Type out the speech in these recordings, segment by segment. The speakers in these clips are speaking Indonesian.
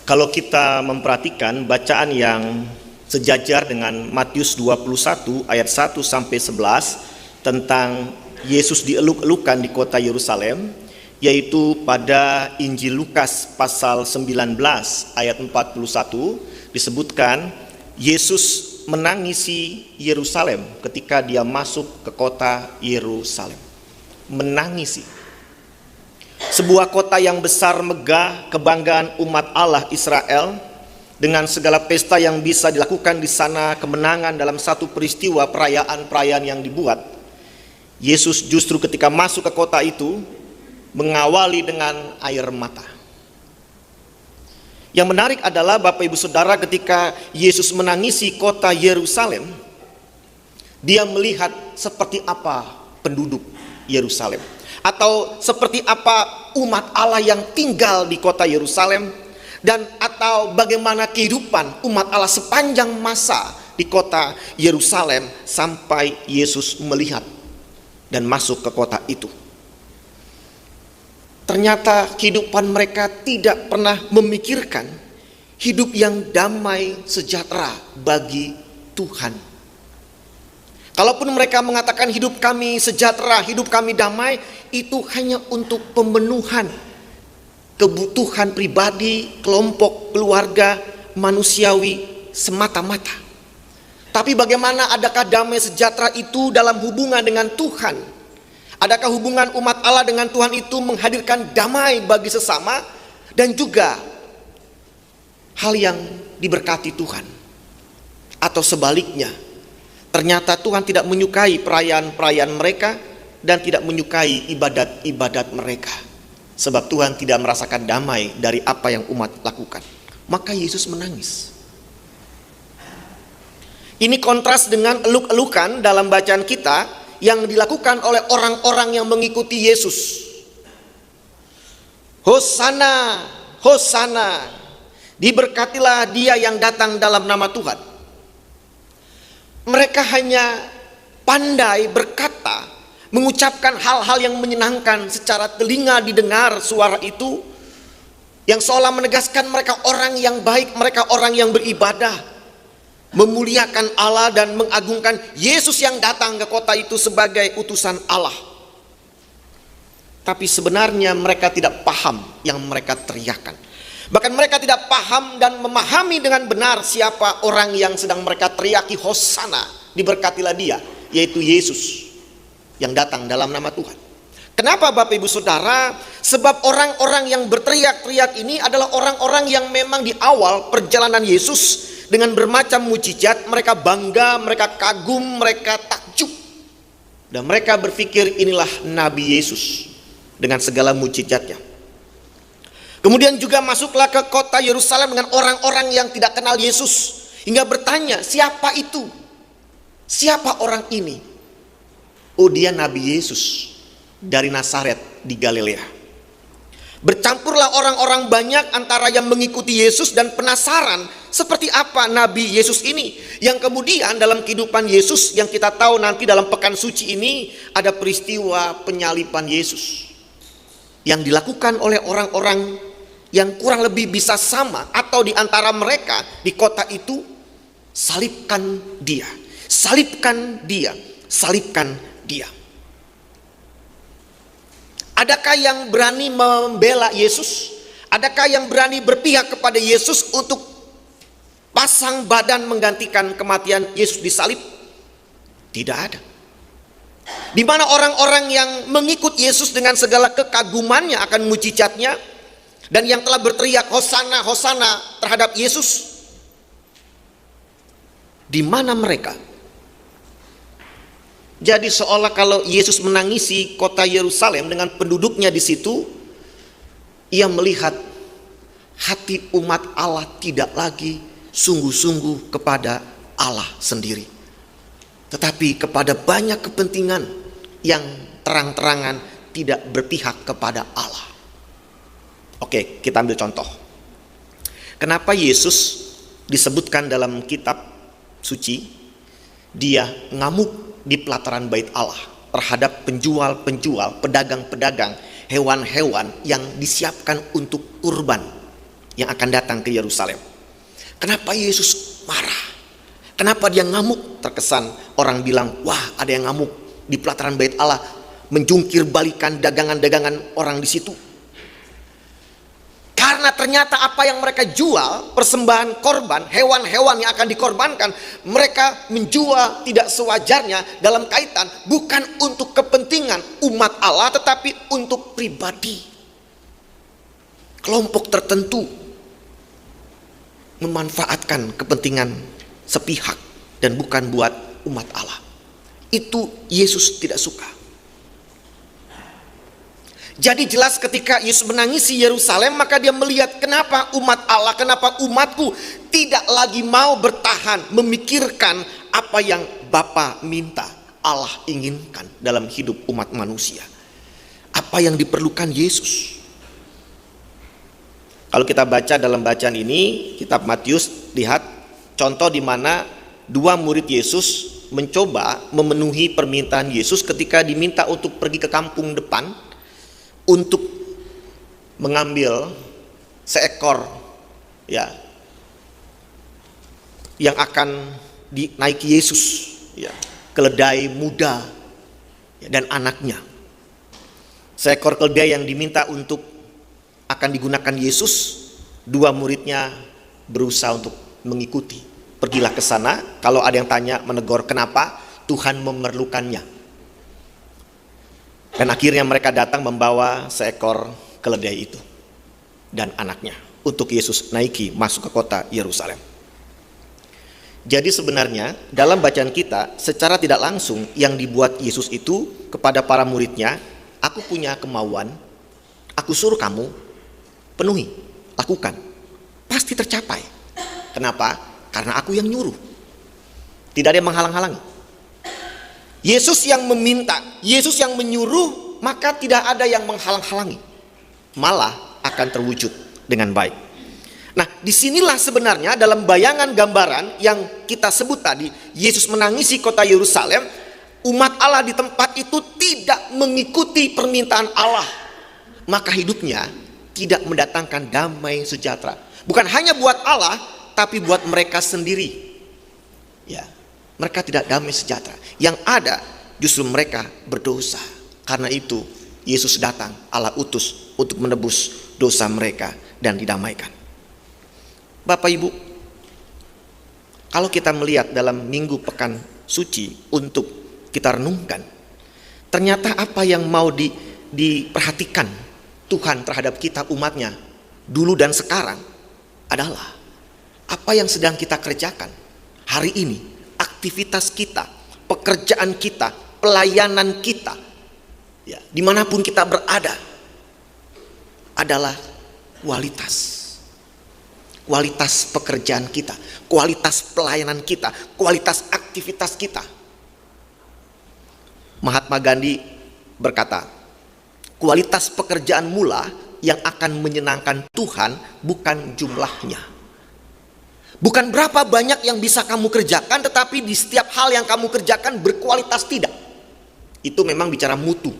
Kalau kita memperhatikan bacaan yang sejajar dengan Matius 21 ayat 1 sampai 11 tentang Yesus dieluk-elukan di kota Yerusalem, yaitu pada Injil Lukas pasal 19 ayat 41 disebutkan Yesus menangisi Yerusalem ketika dia masuk ke kota Yerusalem. Menangisi. Sebuah kota yang besar, megah, kebanggaan umat Allah Israel, dengan segala pesta yang bisa dilakukan di sana, kemenangan dalam satu peristiwa perayaan-perayaan yang dibuat. Yesus justru ketika masuk ke kota itu mengawali dengan air mata. Yang menarik adalah Bapak Ibu Saudara, ketika Yesus menangisi kota Yerusalem, dia melihat seperti apa penduduk Yerusalem, atau seperti apa umat Allah yang tinggal di kota Yerusalem, dan atau bagaimana kehidupan umat Allah sepanjang masa di kota Yerusalem sampai Yesus melihat dan masuk ke kota itu. Ternyata kehidupan mereka tidak pernah memikirkan hidup yang damai sejahtera bagi Tuhan. Kalaupun mereka mengatakan hidup kami sejahtera, hidup kami damai, itu hanya untuk pemenuhan kebutuhan pribadi, kelompok, keluarga, manusiawi semata-mata. Tapi bagaimana adakah damai sejahtera itu dalam hubungan dengan Tuhan? Adakah hubungan umat Allah dengan Tuhan itu menghadirkan damai bagi sesama dan juga hal yang diberkati Tuhan? Atau sebaliknya, ternyata Tuhan tidak menyukai perayaan-perayaan mereka dan tidak menyukai ibadat-ibadat mereka. Sebab Tuhan tidak merasakan damai dari apa yang umat lakukan. Maka Yesus menangis. Ini kontras dengan eluk-elukan dalam bacaan kita yang dilakukan oleh orang-orang yang mengikuti Yesus. Hosana, Hosana, diberkatilah dia yang datang dalam nama Tuhan. Mereka hanya pandai berkata, mengucapkan hal-hal yang menyenangkan, secara telinga didengar suara itu, yang seolah menegaskan mereka orang yang baik, mereka orang yang beribadah, memuliakan Allah dan mengagungkan Yesus yang datang ke kota itu sebagai utusan Allah. Tapi sebenarnya mereka tidak paham yang mereka teriakan. Bahkan mereka tidak paham dan memahami dengan benar siapa orang yang sedang mereka teriaki Hosana, diberkatilah dia, yaitu Yesus yang datang dalam nama Tuhan. Kenapa Bapak Ibu Saudara? Sebab orang-orang yang berteriak-teriak ini adalah orang-orang yang memang di awal perjalanan Yesus dengan bermacam mukjizat, mereka bangga, mereka kagum, mereka takjub. Dan mereka berpikir inilah Nabi Yesus dengan segala mukjizatnya. Kemudian juga masuklah ke kota Yerusalem dengan orang-orang yang tidak kenal Yesus, hingga bertanya, siapa itu? Siapa orang ini? Oh, dia Nabi Yesus dari Nazaret di Galilea. Bercampurlah orang-orang banyak antara yang mengikuti Yesus dan penasaran seperti apa Nabi Yesus ini. Yang kemudian dalam kehidupan Yesus yang kita tahu nanti dalam pekan suci ini ada peristiwa penyaliban Yesus yang dilakukan oleh orang-orang yang kurang lebih bisa sama atau di antara mereka di kota itu. Salibkan dia, salibkan dia, salibkan dia. Adakah yang berani membela Yesus? Adakah yang berani berpihak kepada Yesus untuk pasang badan menggantikan kematian Yesus disalib? Tidak ada. Di mana orang-orang yang mengikut Yesus dengan segala kekagumannya akan mujizatnya dan yang telah berteriak Hosana, Hosana terhadap Yesus? Di mana mereka? Jadi seolah kalau Yesus menangisi kota Yerusalem dengan penduduknya di situ, ia melihat hati umat Allah tidak lagi sungguh-sungguh kepada Allah sendiri, tetapi kepada banyak kepentingan yang terang-terangan tidak berpihak kepada Allah. Oke, kita ambil contoh. Kenapa Yesus disebutkan dalam kitab suci dia ngamuk di pelataran bait Allah terhadap penjual-penjual, pedagang-pedagang hewan-hewan yang disiapkan untuk kurban. yang akan datang ke Yerusalem. Kenapa Yesus marah? Kenapa dia ngamuk? Terkesan orang bilang, wah ada yang ngamuk di pelataran bait Allah, menjungkir balikan dagangan-dagangan orang di situ. Karena ternyata apa yang mereka jual, persembahan korban, hewan-hewan yang akan dikorbankan, mereka menjual tidak sewajarnya dalam kaitan bukan untuk kepentingan umat Allah, tetapi untuk pribadi kelompok tertentu, memanfaatkan kepentingan sepihak dan bukan buat umat Allah. Itu Yesus tidak suka. Jadi jelas ketika Yesus menangisi Yerusalem, maka dia melihat kenapa umat Allah, kenapa umatku tidak lagi mau bertahan memikirkan apa yang Bapa minta, Allah inginkan dalam hidup umat manusia. Apa yang diperlukan Yesus. Kalau kita baca dalam bacaan ini, kitab Matius, lihat contoh di mana dua murid Yesus mencoba memenuhi permintaan Yesus ketika diminta untuk pergi ke kampung depan untuk mengambil seekor ya yang akan dinaiki Yesus, ya, keledai muda ya, dan anaknya. Seekor keledai yang diminta untuk akan digunakan Yesus, dua muridnya berusaha untuk mengikuti. Pergilah ke sana, kalau ada yang tanya menegur kenapa, Tuhan memerlukannya. Dan akhirnya mereka datang membawa seekor keledai itu dan anaknya untuk Yesus naiki masuk ke kota Yerusalem. Jadi sebenarnya dalam bacaan kita secara tidak langsung yang dibuat Yesus itu kepada para muridnya, aku punya kemauan, aku suruh kamu penuhi, lakukan, pasti tercapai. Kenapa? Karena aku yang nyuruh, tidak ada yang menghalang-halangi. Yesus yang meminta, Yesus yang menyuruh, maka tidak ada yang menghalang-halangi, malah akan terwujud dengan baik. Nah, disinilah sebenarnya dalam bayangan gambaran yang kita sebut tadi, Yesus menangisi kota Yerusalem, umat Allah di tempat itu tidak mengikuti permintaan Allah, maka hidupnya tidak mendatangkan damai sejahtera. Bukan hanya buat Allah, tapi buat mereka sendiri. Ya, mereka tidak damai sejahtera. Yang ada justru mereka berdosa. Karena itu Yesus datang, Allah utus untuk menebus dosa mereka dan didamaikan. Bapak Ibu, kalau kita melihat dalam minggu pekan suci untuk kita renungkan, ternyata apa yang mau diperhatikan Tuhan terhadap kita umatnya dulu dan sekarang adalah apa yang sedang kita kerjakan hari ini, aktivitas kita, pekerjaan kita, pelayanan kita, ya, dimanapun kita berada, adalah kualitas pekerjaan kita, kualitas pelayanan kita, kualitas aktivitas kita. Mahatma Gandhi berkata, kualitas pekerjaan mula yang akan menyenangkan Tuhan bukan jumlahnya. Bukan berapa banyak yang bisa kamu kerjakan, tetapi di setiap hal yang kamu kerjakan berkualitas tidak. Itu memang bicara mutu.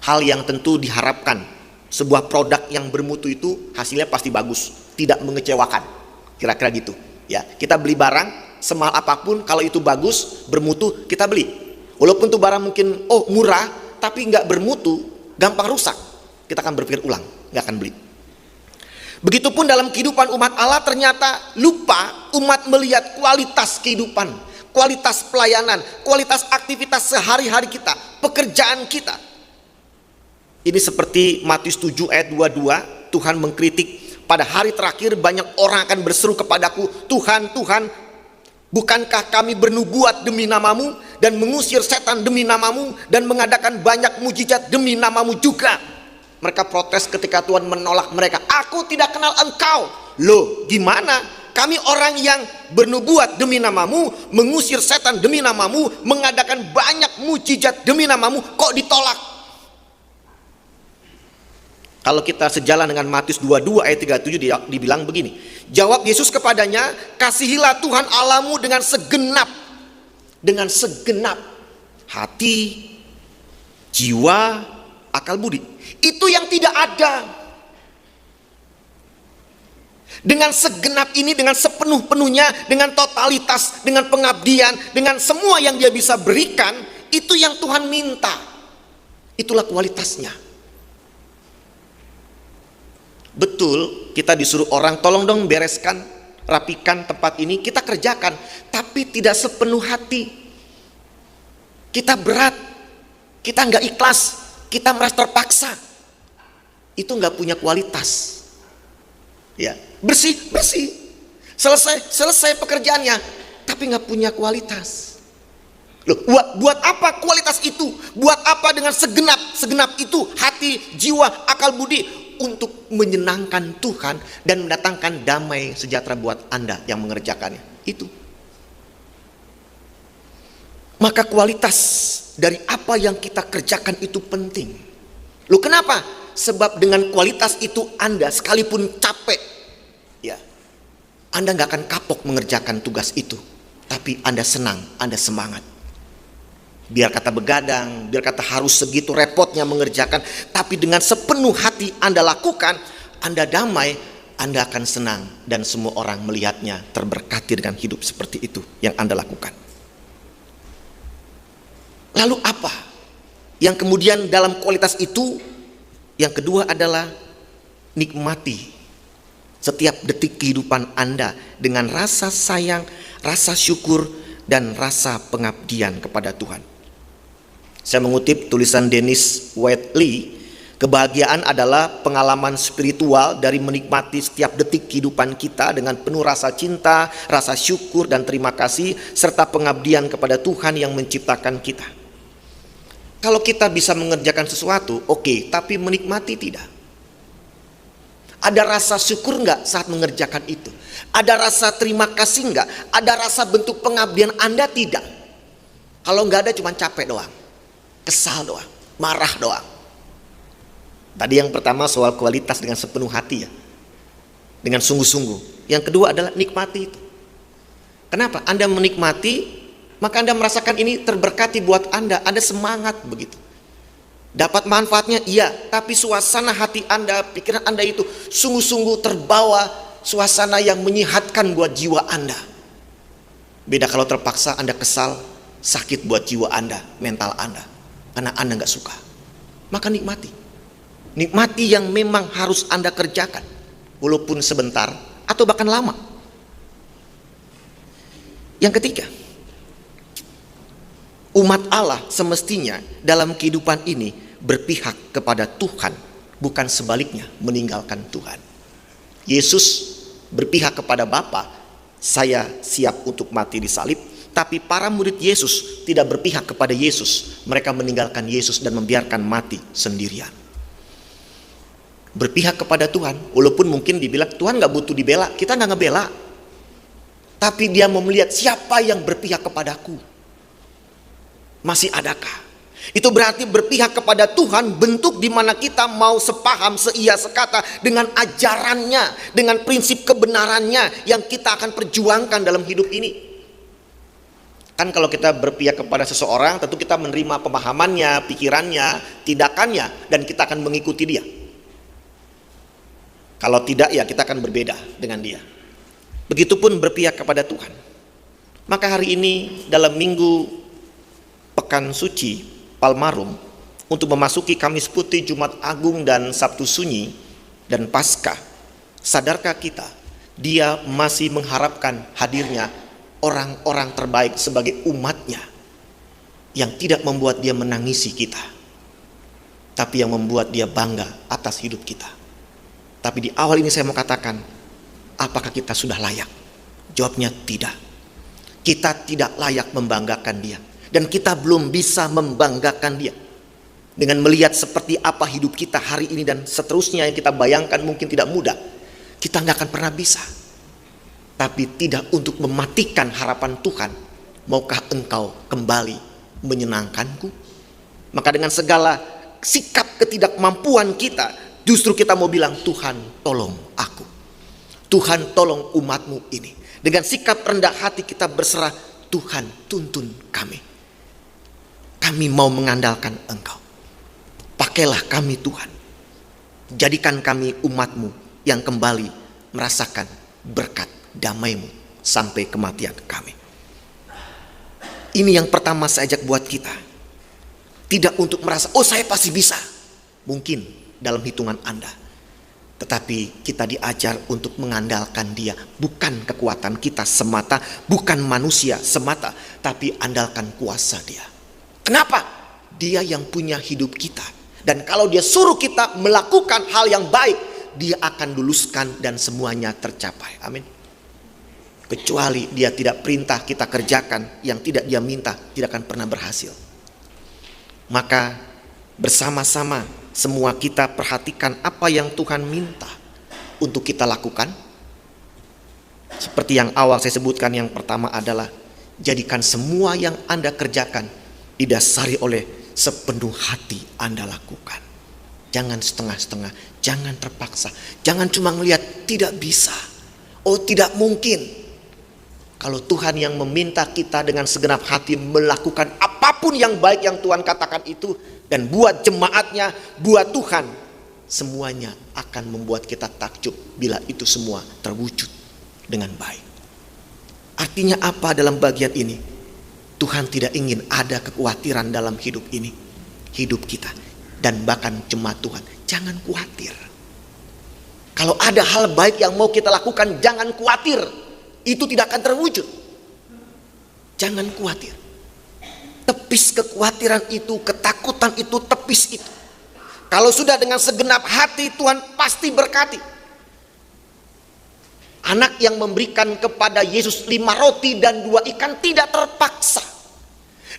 Hal yang tentu diharapkan. Sebuah produk yang bermutu itu hasilnya pasti bagus, tidak mengecewakan. Kira-kira gitu. Ya, kita beli barang semahal apapun, kalau itu bagus, bermutu, kita beli. Walaupun itu barang mungkin murah, tapi nggak bermutu, gampang rusak, kita akan berpikir ulang, nggak akan beli. Begitupun dalam kehidupan umat Allah, ternyata lupa umat melihat kualitas kehidupan, kualitas pelayanan, kualitas aktivitas sehari-hari kita, pekerjaan kita. Ini seperti Matius 7 ayat 22, Tuhan mengkritik, pada hari terakhir banyak orang akan berseru kepadaku, Tuhan, Tuhan, bukankah kami bernubuat demi namamu dan mengusir setan demi namamu dan mengadakan banyak mujizat demi namamu juga? Mereka protes ketika Tuhan menolak mereka. Aku tidak kenal engkau. Loh, gimana? Kami orang yang bernubuat demi namamu, mengusir setan demi namamu, mengadakan banyak mujizat demi namamu, kok ditolak? Kalau kita sejalan dengan Matius 22 ayat 37 dibilang begini. Jawab Yesus kepadanya, kasihilah Tuhan Allahmu dengan segenap hati, jiwa, akal budi. Itu yang tidak ada. Dengan segenap ini, dengan sepenuh-penuhnya, dengan totalitas, dengan pengabdian, dengan semua yang dia bisa berikan, itu yang Tuhan minta. Itulah kualitasnya. Betul, kita disuruh orang, tolong dong bereskan, rapikan tempat ini, kita kerjakan, tapi tidak sepenuh hati. Kita berat, kita nggak ikhlas, kita merasa terpaksa. Itu nggak punya kualitas. Ya, bersih, selesai pekerjaannya, tapi nggak punya kualitas. Loh, buat apa kualitas itu? Buat apa dengan segenap itu hati, jiwa, akal budi untuk menyenangkan Tuhan dan mendatangkan damai sejahtera buat Anda yang mengerjakannya? Itu. Maka kualitas dari apa yang kita kerjakan itu penting. Loh, kenapa? Sebab dengan kualitas itu Anda sekalipun capek, ya, Anda nggak akan kapok mengerjakan tugas itu, tapi Anda senang, Anda semangat. Biar kata begadang, biar kata harus segitu repotnya mengerjakan, tapi dengan sepenuh hati Anda lakukan, Anda damai, Anda akan senang, dan semua orang melihatnya terberkati dengan hidup seperti itu yang Anda lakukan. Lalu apa yang kemudian dalam kualitas itu? Yang kedua adalah nikmati setiap detik kehidupan Anda dengan rasa sayang, rasa syukur, dan rasa pengabdian kepada Tuhan. Saya mengutip tulisan Dennis Whiteley, kebahagiaan adalah pengalaman spiritual dari menikmati setiap detik kehidupan kita dengan penuh rasa cinta, rasa syukur dan terima kasih, serta pengabdian kepada Tuhan yang menciptakan kita. Kalau kita bisa mengerjakan sesuatu, oke, tapi menikmati tidak. Ada rasa syukur enggak saat mengerjakan itu? Ada rasa terima kasih enggak? Ada rasa bentuk pengabdian Anda tidak? Kalau enggak ada, cuma capek doang, kesal doang, marah doang. Tadi yang pertama soal kualitas dengan sepenuh hati, ya, dengan sungguh-sungguh. Yang kedua adalah nikmati itu. Kenapa? Anda menikmati, maka Anda merasakan ini terberkati buat Anda. Anda semangat begitu. Dapat manfaatnya, iya, tapi suasana hati Anda, pikiran Anda itu sungguh-sungguh terbawa suasana yang menyehatkan buat jiwa Anda. Beda kalau terpaksa Anda kesal, sakit buat jiwa Anda, mental Anda, karena Anda nggak suka. Maka nikmati. Nikmati yang memang harus Anda kerjakan, walaupun sebentar atau bahkan lama. Yang ketiga, umat Allah semestinya dalam kehidupan ini berpihak kepada Tuhan, bukan sebaliknya meninggalkan Tuhan. Yesus berpihak kepada Bapa, saya siap untuk mati di salib. Tapi para murid Yesus tidak berpihak kepada Yesus. Mereka meninggalkan Yesus dan membiarkan mati sendirian. Berpihak kepada Tuhan, walaupun mungkin dibilang Tuhan gak butuh dibela, kita gak ngebela. Tapi dia mau melihat siapa yang berpihak kepadaku. Masih adakah? Itu berarti berpihak kepada Tuhan, bentuk di mana kita mau sepaham, seia, sekata dengan ajarannya, dengan prinsip kebenarannya yang kita akan perjuangkan dalam hidup ini. Kan kalau kita berpihak kepada seseorang, tentu kita menerima pemahamannya, pikirannya, tindakannya, dan kita akan mengikuti dia. Kalau tidak, ya kita akan berbeda dengan dia. Begitupun berpihak kepada Tuhan. Maka hari ini dalam minggu Pekan Suci Palmarum, untuk memasuki Kamis Putih, Jumat Agung, dan Sabtu Sunyi, dan Paskah, sadarkah kita, dia masih mengharapkan hadirnya orang-orang terbaik sebagai umatnya, yang tidak membuat dia menangisi kita, tapi yang membuat dia bangga atas hidup kita. Tapi di awal ini saya mau katakan, apakah kita sudah layak? Jawabnya tidak. Kita tidak layak membanggakan dia, dan kita belum bisa membanggakan dia dengan melihat seperti apa hidup kita hari ini dan seterusnya yang kita bayangkan mungkin tidak mudah. Kita nggak akan pernah bisa. Tapi tidak untuk mematikan harapan Tuhan. Maukah engkau kembali menyenangkanku? Maka dengan segala sikap ketidakmampuan kita, justru kita mau bilang, Tuhan tolong aku, Tuhan tolong umatmu ini. Dengan sikap rendah hati kita berserah, Tuhan tuntun kami. Kami mau mengandalkan engkau. Pakailah kami Tuhan. Jadikan kami umatmu yang kembali merasakan berkat damai-Mu sampai kematian kami. Ini yang pertama saya ajak buat kita. Tidak untuk merasa, oh saya pasti bisa. Mungkin dalam hitungan Anda. Tetapi kita diajar untuk mengandalkan Dia. Bukan kekuatan kita semata, bukan manusia semata, tapi andalkan kuasa Dia. Kenapa? Dia yang punya hidup kita. Dan kalau Dia suruh kita melakukan hal yang baik, Dia akan luluskan dan semuanya tercapai. Amin. Kecuali Dia tidak perintah kita kerjakan yang tidak Dia minta, tidak akan pernah berhasil. Maka bersama-sama semua kita perhatikan apa yang Tuhan minta untuk kita lakukan. Seperti yang awal saya sebutkan, yang pertama adalah jadikan semua yang Anda kerjakan didasari oleh sepenuh hati Anda lakukan. Jangan setengah-setengah, jangan terpaksa, jangan cuma melihat tidak bisa, oh tidak mungkin. Kalau Tuhan yang meminta kita dengan segenap hati melakukan apapun yang baik yang Tuhan katakan itu, dan buat jemaatnya, buat Tuhan, semuanya akan membuat kita takjub bila itu semua terwujud dengan baik. Artinya apa dalam bagian ini? Tuhan tidak ingin ada kekhawatiran dalam hidup ini, hidup kita, dan bahkan jemaat Tuhan. Jangan khawatir. Kalau ada hal baik yang mau kita lakukan, jangan khawatir. Itu tidak akan terwujud. Jangan khawatir. Tepis kekhawatiran itu, ketakutan itu, tepis itu. Kalau sudah dengan segenap hati, Tuhan pasti berkati. Anak yang memberikan kepada Yesus 5 roti dan 2 ikan tidak terpaksa.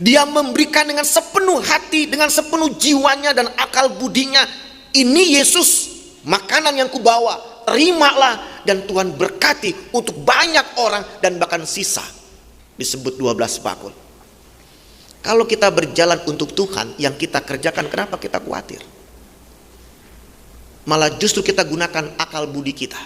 Dia memberikan dengan sepenuh hati, dengan sepenuh jiwanya dan akal budinya. Ini Yesus, makanan yang kubawa, terimalah. Dan Tuhan berkati untuk banyak orang dan bahkan sisa. Disebut 12 bakul. Kalau kita berjalan untuk Tuhan, yang kita kerjakan, kenapa kita khawatir? Malah justru kita gunakan akal budi kita,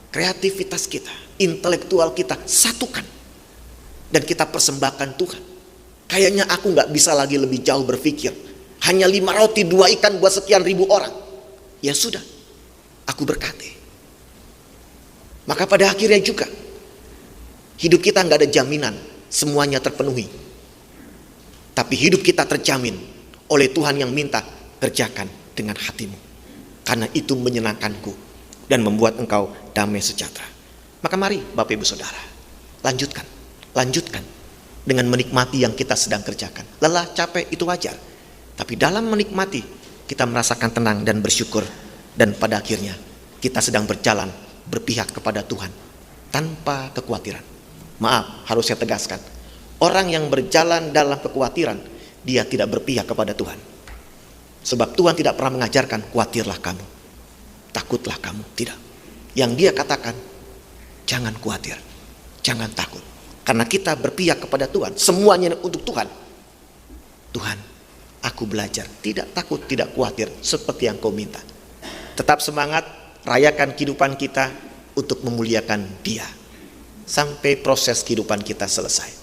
kreativitas kita, intelektual kita, satukan. Dan kita persembahkan Tuhan. Kayaknya aku gak bisa lagi lebih jauh berpikir. Hanya 5 roti 2 ikan buat sekian ribu orang. Ya sudah, aku berkati. Maka pada akhirnya juga hidup kita gak ada jaminan semuanya terpenuhi. Tapi hidup kita terjamin oleh Tuhan yang minta, kerjakan dengan hatimu, karena itu menyenangkanku dan membuat engkau damai sejahtera. Maka mari Bapak Ibu Saudara, lanjutkan dengan menikmati yang kita sedang kerjakan. Lelah, capek itu wajar. Tapi dalam menikmati kita merasakan tenang dan bersyukur. Dan pada akhirnya kita sedang berjalan berpihak kepada Tuhan tanpa kekhawatiran. Maaf, harus saya tegaskan. Orang yang berjalan dalam kekhawatiran, dia tidak berpihak kepada Tuhan. Sebab Tuhan tidak pernah mengajarkan, khawatirlah kamu, takutlah kamu. Tidak. Yang dia katakan, jangan khawatir, jangan takut. Karena kita berpihak kepada Tuhan, semuanya untuk Tuhan. Tuhan, aku belajar tidak takut, tidak khawatir seperti yang kau minta. Tetap semangat, rayakan kehidupan kita untuk memuliakan Dia sampai proses kehidupan kita selesai.